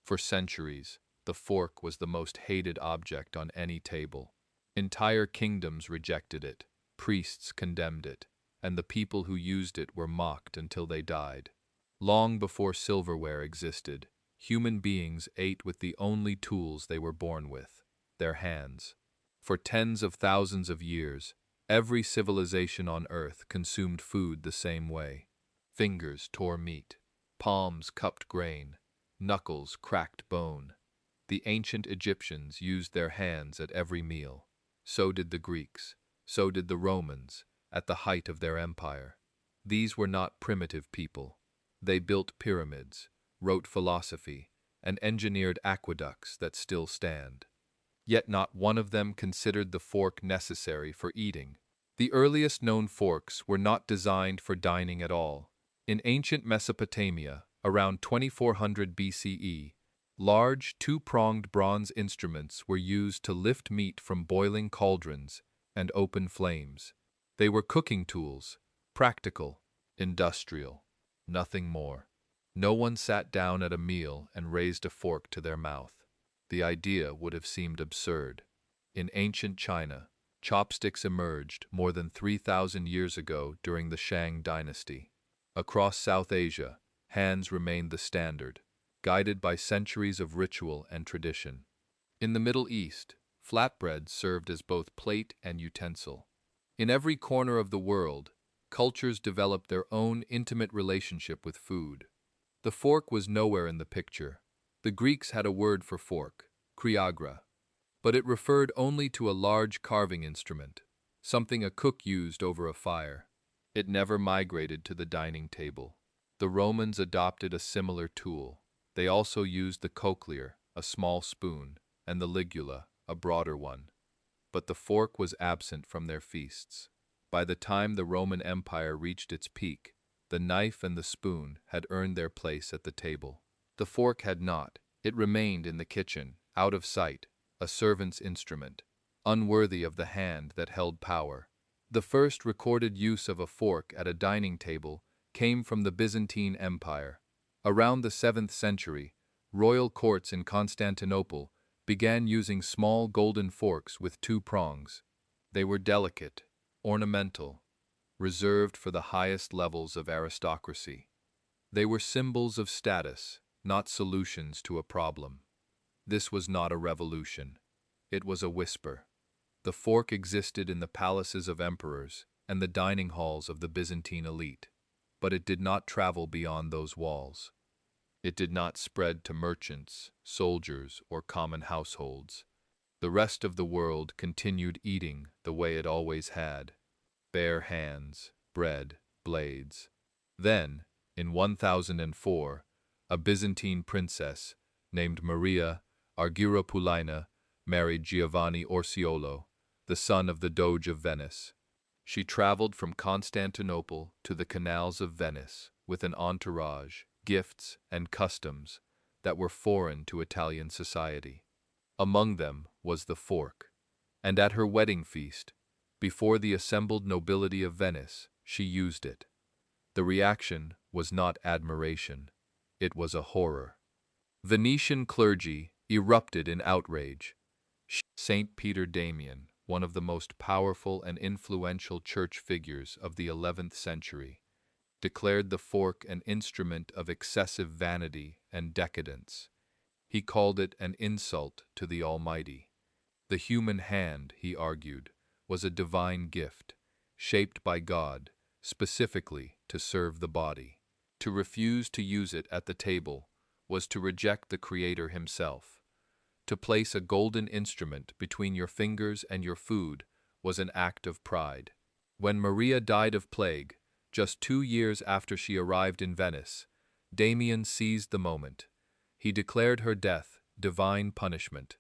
For centuries, the fork was the most hated object on any table. Entire kingdoms rejected it, priests condemned it, and the people who used it were mocked until they died. Long before silverware existed, human beings ate with the only tools they were born with, their hands. For tens of thousands of years, every civilization on Earth consumed food the same way. Fingers tore meat, palms cupped grain, knuckles cracked bone. The ancient Egyptians used their hands at every meal. So did the Greeks. So did the Romans, at the height of their empire. These were not primitive people. They built pyramids, wrote philosophy, and engineered aqueducts that still stand. Yet not one of them considered the fork necessary for eating. The earliest known forks were not designed for dining at all. In ancient Mesopotamia, around 2400 BCE, large, two-pronged bronze instruments were used to lift meat from boiling cauldrons and open flames. They were cooking tools, practical, industrial, nothing more. No one sat down at a meal and raised a fork to their mouth. The idea would have seemed absurd. In ancient China, chopsticks emerged more than 3,000 years ago during the Shang dynasty. Across South Asia, hands remained the standard, guided by centuries of ritual and tradition. In the Middle East, flatbread served as both plate and utensil. In every corner of the world, cultures developed their own intimate relationship with food. The fork was nowhere in the picture. The Greeks had a word for fork, kriagra, but it referred only to a large carving instrument, something a cook used over a fire. It never migrated to the dining table. The Romans adopted a similar tool. They also used the cochlear, a small spoon, and the ligula, a broader one. But the fork was absent from their feasts. By the time the Roman Empire reached its peak, the knife and the spoon had earned their place at the table. The fork had not. It remained in the kitchen, out of sight, a servant's instrument, unworthy of the hand that held power. The first recorded use of a fork at a dining table came from the Byzantine Empire. Around the 7th century, royal courts in Constantinople began using small golden forks with two prongs. They were delicate, ornamental, reserved for the highest levels of aristocracy. They were symbols of status, not solutions to a problem. This was not a revolution. It was a whisper. The fork existed in the palaces of emperors and the dining halls of the Byzantine elite, but it did not travel beyond those walls. It did not spread to merchants, soldiers, or common households. The rest of the world continued eating the way it always had: bare hands, bread, blades. Then, in 1004, a Byzantine princess named Maria Argyropulaina married Giovanni Orseolo, the son of the Doge of Venice. She traveled from Constantinople to the canals of Venice with an entourage, gifts, and customs that were foreign to Italian society. Among them was the fork, and at her wedding feast, before the assembled nobility of Venice, she used it. The reaction was not admiration, it was a horror. Venetian clergy erupted in outrage. Saint Peter Damian, one of the most powerful and influential church figures of the 11th century, declared the fork an instrument of excessive vanity and decadence. He called it an insult to the Almighty. The human hand, he argued, was a divine gift, shaped by God specifically to serve the body. To refuse to use it at the table was to reject the Creator himself. To place a golden instrument between your fingers and your food was an act of pride. When Maria died of plague, just 2 years after she arrived in Venice, Damian seized the moment. He declared her death divine punishment.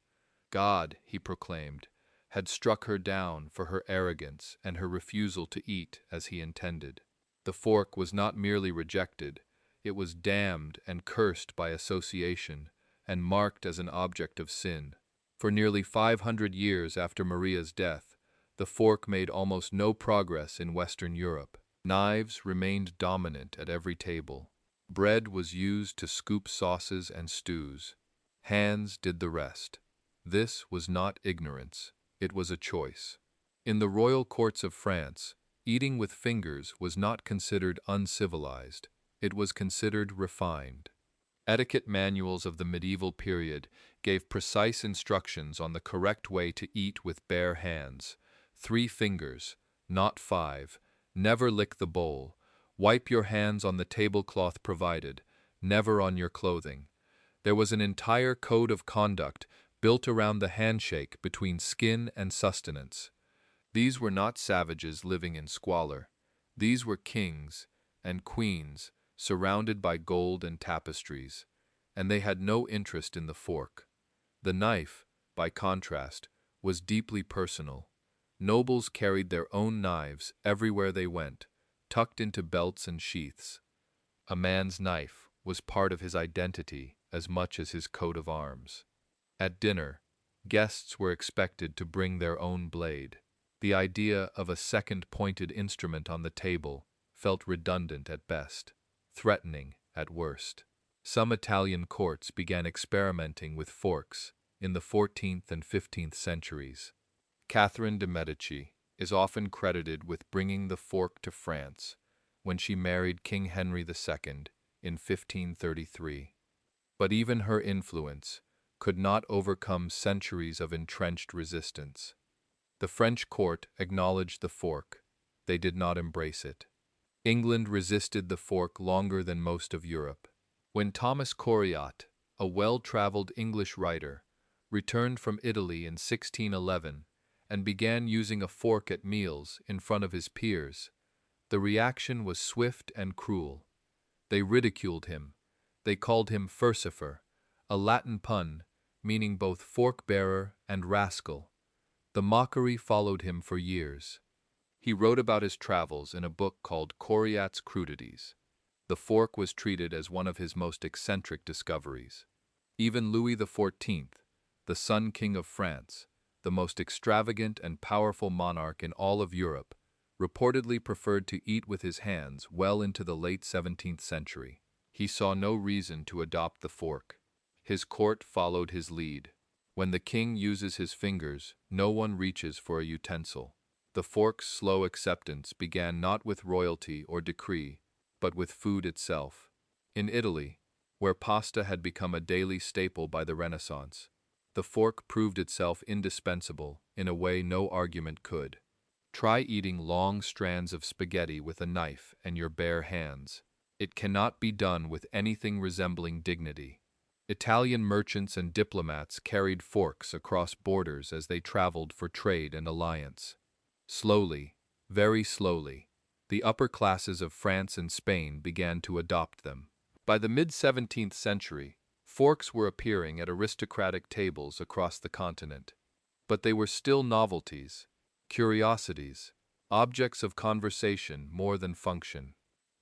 God, he proclaimed, had struck her down for her arrogance and her refusal to eat as he intended. The fork was not merely rejected, it was damned and cursed by association and marked as an object of sin. For nearly 500 years after Maria's death, the fork made almost no progress in Western Europe. Knives remained dominant at every table. Bread was used to scoop sauces and stews. Hands did the rest. This was not ignorance, it was a choice. In the royal courts of France, eating with fingers was not considered uncivilized, it was considered refined. Etiquette manuals of the medieval period gave precise instructions on the correct way to eat with bare hands. 3 fingers, not 5. Never lick the bowl. Wipe your hands on the tablecloth provided, never on your clothing. There was an entire code of conduct built around the handshake between skin and sustenance. These were not savages living in squalor. These were kings and queens surrounded by gold and tapestries, and they had no interest in the fork. The knife, by contrast, was deeply personal. Nobles carried their own knives everywhere they went, tucked into belts and sheaths. A man's knife was part of his identity as much as his coat of arms. At dinner, guests were expected to bring their own blade. The idea of a second pointed instrument on the table felt redundant at best, threatening at worst. Some Italian courts began experimenting with forks in the 14th and 15th centuries. Catherine de' Medici is often credited with bringing the fork to France when she married King Henry II in 1533. But even her influence could not overcome centuries of entrenched resistance. The French court acknowledged the fork. They did not embrace it. England resisted the fork longer than most of Europe. When Thomas Coriat, a well-traveled English writer, returned from Italy in 1611 and began using a fork at meals in front of his peers, the reaction was swift and cruel. They ridiculed him. They called him Furcifer, a Latin pun meaning both fork-bearer and rascal. The mockery followed him for years. He wrote about his travels in a book called Coriat's Crudities. The fork was treated as one of his most eccentric discoveries. Even Louis XIV, the Sun King of France, the most extravagant and powerful monarch in all of Europe, reportedly preferred to eat with his hands well into the late 17th century. He saw no reason to adopt the fork. His court followed his lead. When the king uses his fingers, no one reaches for a utensil. The fork's slow acceptance began not with royalty or decree, but with food itself. In Italy, where pasta had become a daily staple by the Renaissance, the fork proved itself indispensable in a way no argument could. Try eating long strands of spaghetti with a knife and your bare hands. It cannot be done with anything resembling dignity. Italian merchants and diplomats carried forks across borders as they traveled for trade and alliance. Slowly, very slowly, the upper classes of France and Spain began to adopt them. By the mid-17th century, forks were appearing at aristocratic tables across the continent. But they were still novelties, curiosities, objects of conversation more than function.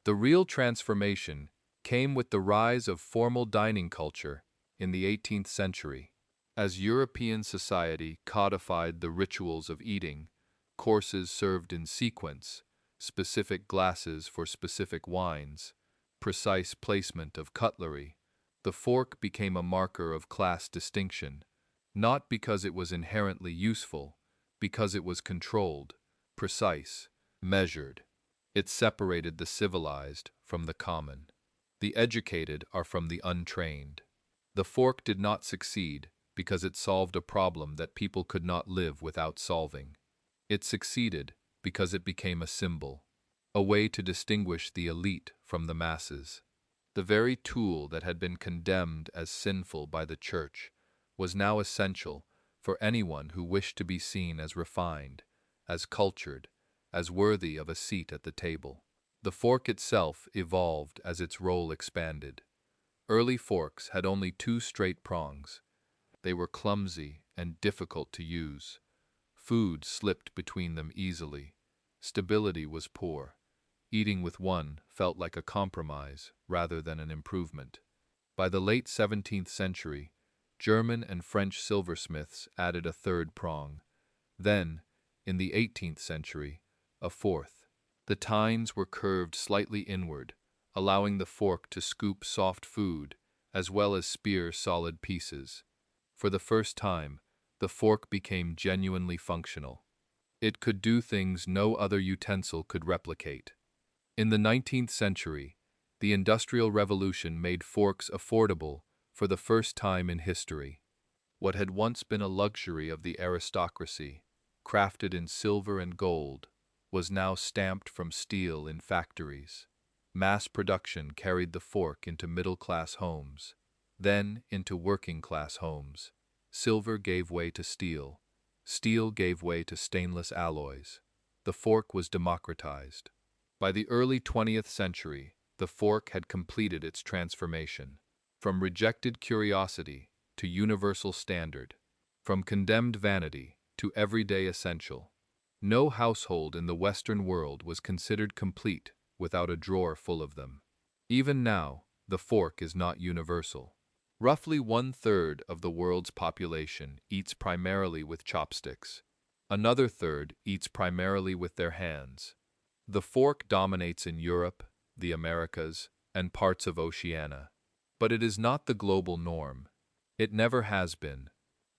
The real transformation came with the rise of formal dining culture in the 18th century. As European society codified the rituals of eating, courses served in sequence, specific glasses for specific wines, precise placement of cutlery, the fork became a marker of class distinction, not because it was inherently useful, because it was controlled, precise, measured. It separated the civilized from the common. The educated are from the untrained. The fork did not succeed because it solved a problem that people could not live without solving. It succeeded because it became a symbol, a way to distinguish the elite from the masses. The very tool that had been condemned as sinful by the church was now essential for anyone who wished to be seen as refined, as cultured, as worthy of a seat at the table. The fork itself evolved as its role expanded. Early forks had only 2 straight prongs. They were clumsy and difficult to use. Food slipped between them easily. Stability was poor. Eating with one felt like a compromise rather than an improvement. By the late 17th century, German and French silversmiths added a 3rd prong. Then, in the 18th century, a 4th. The tines were curved slightly inward, allowing the fork to scoop soft food as well as spear solid pieces. For the first time, the fork became genuinely functional. It could do things no other utensil could replicate. In the 19th century, the Industrial Revolution made forks affordable for the first time in history. What had once been a luxury of the aristocracy, crafted in silver and gold, was now stamped from steel in factories. Mass production carried the fork into middle-class homes, then into working-class homes. Silver gave way to steel. Steel gave way to stainless alloys. The fork was democratized. By the early 20th century, the fork had completed its transformation. From rejected curiosity to universal standard, from condemned vanity to everyday essential. No household in the Western world was considered complete without a drawer full of them. Even now, the fork is not universal. Roughly 1/3 of the world's population eats primarily with chopsticks. Another third eats primarily with their hands. The fork dominates in Europe, the Americas, and parts of Oceania. But it is not the global norm. It never has been.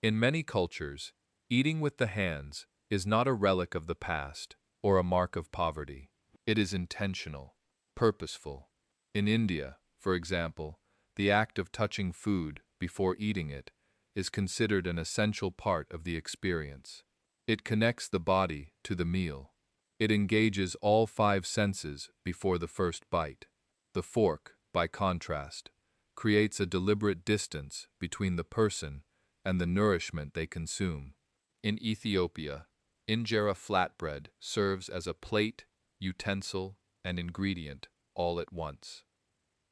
In many cultures, eating with the hands is not a relic of the past or a mark of poverty. It is intentional, purposeful. In India, for example, the act of touching food before eating it is considered an essential part of the experience. It connects the body to the meal. It engages all 5 senses before the first bite. The fork, by contrast, creates a deliberate distance between the person and the nourishment they consume. In Ethiopia, injera flatbread serves as a plate, utensil, and ingredient all at once.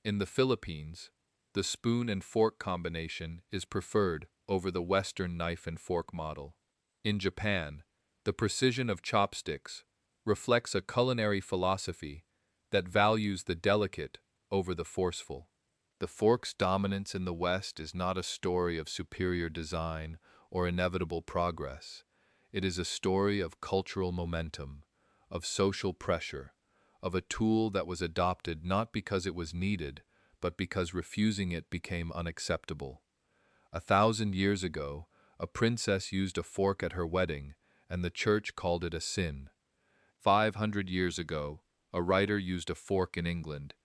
In the Philippines, the spoon and fork combination is preferred over the Western knife and fork model. In Japan, the precision of chopsticks reflects a culinary philosophy that values the delicate over the forceful. The fork's dominance in the West is not a story of superior design or inevitable progress. It is a story of cultural momentum, of social pressure, of a tool that was adopted not because it was needed, but because refusing it became unacceptable. 1,000 years ago, a princess used a fork at her wedding, and the church called it a sin. 500 years ago, a writer used a fork in England,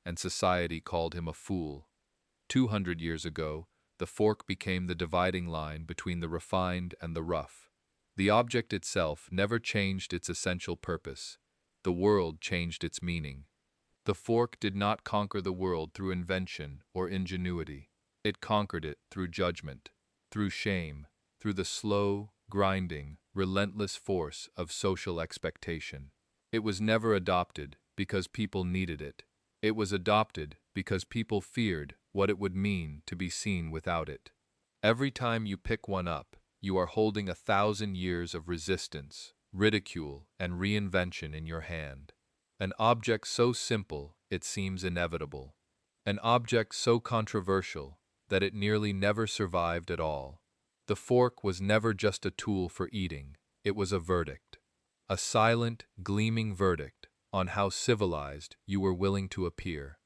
and society called him a fool. 200 years ago, the fork became the dividing line between the refined and the rough. The object itself never changed its essential purpose. The world changed its meaning. The fork did not conquer the world through invention or ingenuity. It conquered it through judgment, through shame, through the slow, grinding, relentless force of social expectation. It was never adopted because people needed it. It was adopted because people feared what it would mean to be seen without it. Every time you pick one up, you are holding 1,000 years of resistance, ridicule, and reinvention in your hand. An object so simple it seems inevitable. An object so controversial that it nearly never survived at all. The fork was never just a tool for eating, it was a verdict. A silent, gleaming verdict on how civilized you were willing to appear.